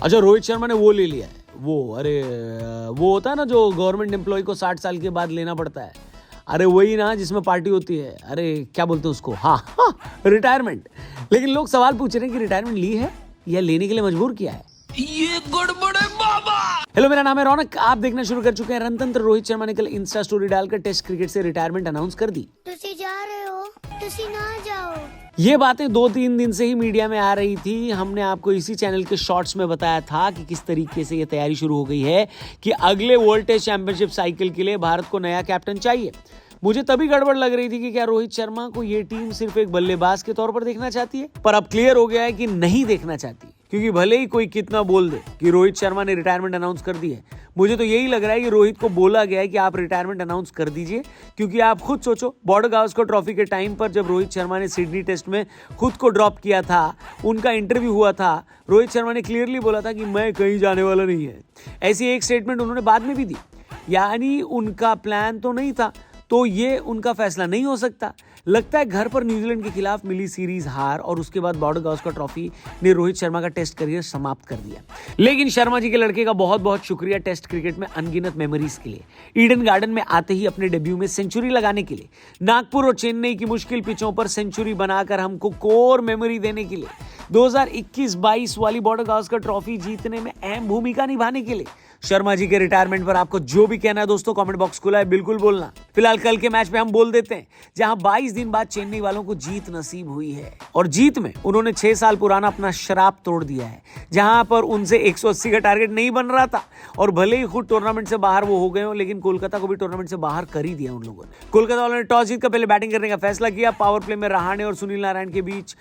अच्छा, रोहित शर्मा ने वो ले लिया है, वो होता है ना जो गवर्नमेंट एम्प्लॉय को 60 साल के बाद लेना पड़ता है, अरे वही ना जिसमें पार्टी होती है, अरे क्या बोलते हैं उसको, हाँ, रिटायरमेंट। लेकिन लोग सवाल पूछ रहे हैं कि रिटायरमेंट ली है या लेने के लिए मजबूर किया है, ये गड़बड़ है बाबा। हेलो, मेरा नाम है रौनक, आप देखना शुरू कर चुके हैं रणतंत्र। रोहित शर्मा ने कल इंस्टा स्टोरी डालकर टेस्ट क्रिकेट से रिटायरमेंट अनाउंस कर दी। तुसी जा रहे हो, तुसी ना जाओ। ये बातें 2-3 दिन से ही मीडिया में आ रही थी। हमने आपको इसी चैनल के शॉर्ट्स में बताया था कि किस तरीके से ये तैयारी शुरू हो गई है कि अगले वर्ल्ड टेस्ट चैंपियनशिप साइकिल के लिए भारत को नया कैप्टन चाहिए। मुझे तभी गड़बड़ लग रही थी कि क्या रोहित शर्मा को ये टीम सिर्फ एक बल्लेबाज के तौर पर देखना चाहती है, पर अब क्लियर हो गया है कि नहीं देखना चाहती, क्योंकि भले ही कोई कितना बोल दे कि रोहित शर्मा ने रिटायरमेंट अनाउंस कर दी है, मुझे तो यही लग रहा है कि रोहित को बोला गया है कि आप रिटायरमेंट अनाउंस कर दीजिए। क्योंकि आप खुद सोचो, बॉर्डर गावस्कर ट्रॉफी के टाइम पर जब रोहित शर्मा ने सिडनी टेस्ट में खुद को ड्रॉप किया था, उनका इंटरव्यू हुआ था, रोहित शर्मा ने क्लियरली बोला था कि मैं कहीं जाने वाला नहीं है। ऐसी एक स्टेटमेंट उन्होंने बाद में भी दी, यानी उनका प्लान तो नहीं था, तो ये उनका फैसला नहीं हो सकता। लगता है घर पर न्यूजीलैंड के खिलाफ मिली सीरीज हार और उसके बाद बॉर्डर गावस्कर ट्रॉफी ने रोहित शर्मा का टेस्ट करियर समाप्त कर दिया। लेकिन शर्मा जी के लड़के का बहुत बहुत शुक्रिया टेस्ट क्रिकेट में अनगिनत मेमोरीज के लिए, ईडन गार्डन में आते ही अपने डेब्यू में सेंचुरी लगाने के लिए, नागपुर और चेन्नई की मुश्किल पिचों पर सेंचुरी बनाकर हमको कोर मेमोरी देने के लिए, 2021-22 वाली बॉर्डर गावस्कर ट्रॉफी जीतने में अहम भूमिका निभाने के लिए। शर्मा जी के रिटायरमेंट पर आपको जो भी कहना है दोस्तों, कमेंट बॉक्स खुला है, बिल्कुल बोलना। फिलहाल कल के मैच पे हम बोल देते हैं, जहां 22 दिन बाद चेन्नई वालों को जीत नसीब हुई है और जीत में उन्होंने 6 साल पुराना अपना श्राप तोड़ दिया है, जहां पर उनसे 180 का टारगेट नहीं बन रहा था और भले ही खुद टूर्नामेंट से बाहर वो हो गए हो, लेकिन कोलकाता को भी टूर्नामेंट से बाहर कर ही दिया उन लोगों ने। कोलकाता वालों ने टॉस जीतकर पहले बैटिंग करने का फैसला किया। पावर प्ले में रहाणे और सुनील नारायण के बीच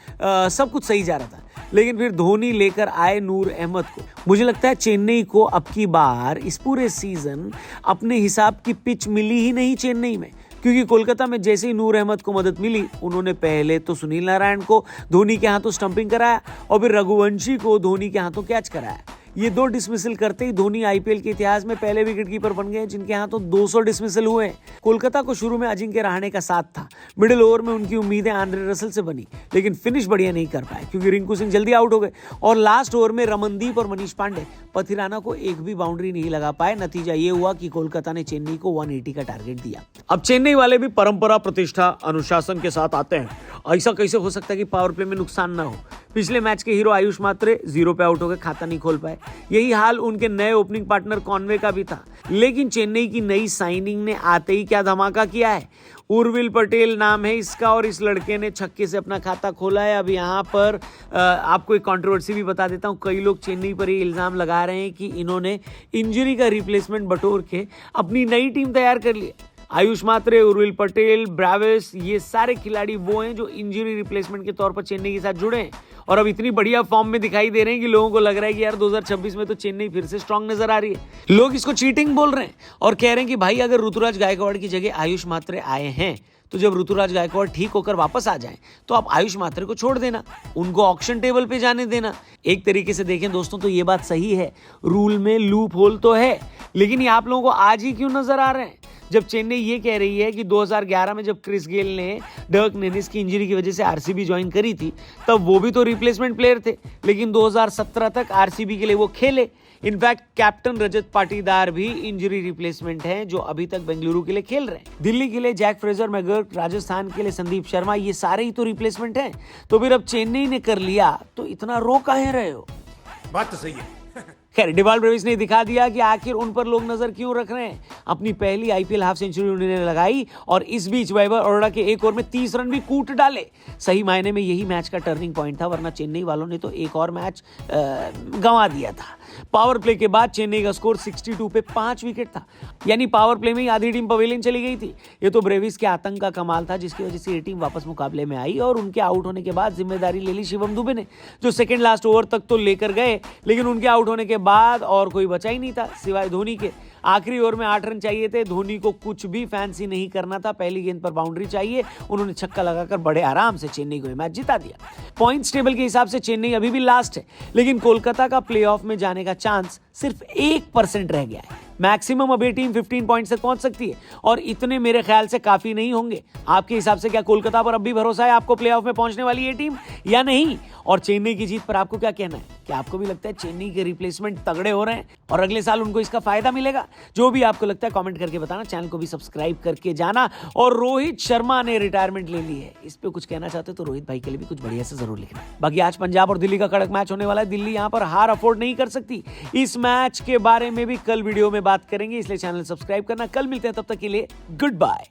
सब कुछ सही जा रहा था, लेकिन फिर धोनी लेकर आए नूर अहमद को। मुझे लगता है चेन्नई को अब की बार इस पूरे सीजन अपने हिसाब की पिच मिली ही नहीं चेन्नई में, क्योंकि कोलकाता में जैसे ही नूर अहमद को मदद मिली, उन्होंने पहले तो सुनील नारायण को धोनी के हाथों स्टंपिंग कराया और फिर रघुवंशी को धोनी के हाथों कैच कराया। ये 2 डिसमिसल करते ही धोनी आईपीएल के इतिहास में पहले विकेट कीपर बन गए जिनके हाथों 200 डिसमिसल हुए। कोलकाता को शुरू में अजिंक्य रहाणे का साथ था, मिडिल ओवर में उनकी उम्मीदें आंद्रे रसल से बनी, लेकिन फिनिश बढ़िया नहीं कर पाए क्योंकि रिंकू सिंह जल्दी आउट हो गए और लास्ट ओवर में रमनदीप और मनीष पांडे पथिराना को एक भी बाउंड्री नहीं लगा पाए। नतीजा ये हुआ कि कोलकाता ने चेन्नई को 180 का टारगेट दिया। अब चेन्नई वाले भी परंपरा, प्रतिष्ठा, अनुशासन के साथ आते हैं। ऐसा कैसे हो सकता है कि पावर प्ले में नुकसान ना हो? पिछले मैच के हीरो आयुष मात्रे 0 पे आउट हो गए, खाता नहीं खोल पाए। यही हाल उनके नए ओपनिंग पार्टनर कॉनवे का भी था, लेकिन चेन्नई की नई साइनिंग ने आते ही क्या धमाका किया है। उर्विल पटेल नाम है इसका और इस लड़के ने छक्के से अपना खाता खोला है। अब यहाँ पर आपको एक कंट्रोवर्सी भी बता देता हूँ। कई लोग चेन्नई पर ये इल्जाम लगा रहे हैं कि इन्होंने इंजरी का रिप्लेसमेंट बटोर के अपनी नई टीम तैयार कर ली। आयुष मात्रे, उर्विल पटेल, ब्राविस, ये सारे खिलाड़ी वो हैं जो इंजरी रिप्लेसमेंट के तौर पर चेन्नई के साथ जुड़े हैं और अब इतनी बढ़िया फॉर्म में दिखाई दे रहे हैं कि लोगों को लग रहा है कि यार 2026 में तो चेन्नई फिर से स्ट्रांग नजर आ रही है। लोग इसको चीटिंग बोल रहे हैं और कह रहे हैं कि भाई अगर ऋतुराज गायकवाड़ की जगह आयुष मात्रे आए हैं तो जब ऋतुराज गायकवाड़ ठीक होकर वापस आ जाएं तो आप आयुष मात्रे को छोड़ देना, उनको ऑक्शन टेबल पे जाने देना। एक तरीके से देखें दोस्तों तो ये बात सही है, रूल में लूप होल तो है, लेकिन ये आप लोगों को आज ही क्यों नजर आ रहे हैं जब चेन्नई ये कह रही है कि 2011 में जब क्रिस गेल ने डर्क नेनिस की इंजरी की वजह से आरसीबी ज्वाइन करी थी तब वो भी तो रिप्लेसमेंट प्लेयर थे, लेकिन 2017 तक आरसीबी के लिए वो खेले। इनफैक्ट कैप्टन रजत पाटीदार भी इंजरी रिप्लेसमेंट हैं जो अभी तक बेंगलुरु के लिए खेल रहे हैं। दिल्ली के लिए जैक फ्रेजर मैकगर्क, राजस्थान के लिए संदीप शर्मा, ये सारे ही तो रिप्लेसमेंट हैं। तो फिर अब चेन्नई ने कर लिया तो इतना रो काहे रहे हो? बात तो सही है। खैर, डिवाल ब्रेविस ने दिखा दिया कि आखिर उन पर लोग नजर क्यों रख रहे हैं। अपनी पहली आईपीएल हाफ सेंचुरी उन्होंने लगाई और इस बीच वैभव अरोड़ा के एक ओवर में 30 रन भी कूट डाले। सही मायने में यही मैच का टर्निंग पॉइंट था, वरना चेन्नई वालों ने तो एक और मैच गंवा दिया था। पावर प्ले के बाद चेन्नई का स्कोर 62 पे 5 विकेट था, यानी पावर प्ले में ही आधी टीम पवेलियन चली गई थी। ये तो ब्रेविस के आतंक का कमाल था जिसकी वजह से ये टीम वापस मुकाबले में आई और उनके आउट होने के बाद जिम्मेदारी ले ली शिवम दुबे ने, जो सेकंड लास्ट ओवर तक तो लेकर गए, लेकिन उनके आउट होने के बाद और कोई बचा ही नहीं था सिवाय धोनी के। आखिरी ओवर में 8 रन चाहिए थे, धोनी को कुछ भी फैंसी नहीं करना था, पहली गेंद पर बाउंड्री चाहिए, उन्होंने छक्का लगाकर बड़े आराम से चेन्नई को मैच जिता दिया। पॉइंट्स टेबल के हिसाब से चेन्नई अभी भी लास्ट है, लेकिन कोलकाता का प्लेऑफ में जाने का चांस सिर्फ 1% रह गया है। मैक्सिमम अब ये टीम 15 पॉइंट्स तक पहुंच सकती है और इतने मेरे ख्याल से काफी नहीं होंगे। आपके हिसाब से क्या कोलकाता पर अब भी भरोसा है आपको प्लेऑफ में पहुंचने वाली ये टीम या नहीं? और चेन्नई की जीत पर आपको क्या कहना है? क्या आपको भी लगता है चेन्नई के रिप्लेसमेंट तगड़े हो रहे हैं और अगले साल उनको इसका फायदा मिलेगा? जो भी आपको लगता है कमेंट करके बताना, चैनल को भी सब्सक्राइब करके जाना। और रोहित शर्मा ने रिटायरमेंट ले ली है, इस पे कुछ कहना चाहते हो तो रोहित भाई के लिए भी कुछ बढ़िया से जरूर लिखना। बाकी आज पंजाब और दिल्ली का कड़क मैच होने वाला है। दिल्ली यहाँ पर हार अफोर्ड नहीं कर सकती। इस मैच के बारे में भी कल वीडियो में बात करेंगे, इसलिए चैनल सब्सक्राइब करना। कल मिलते हैं, तब तक के लिए गुड बाय।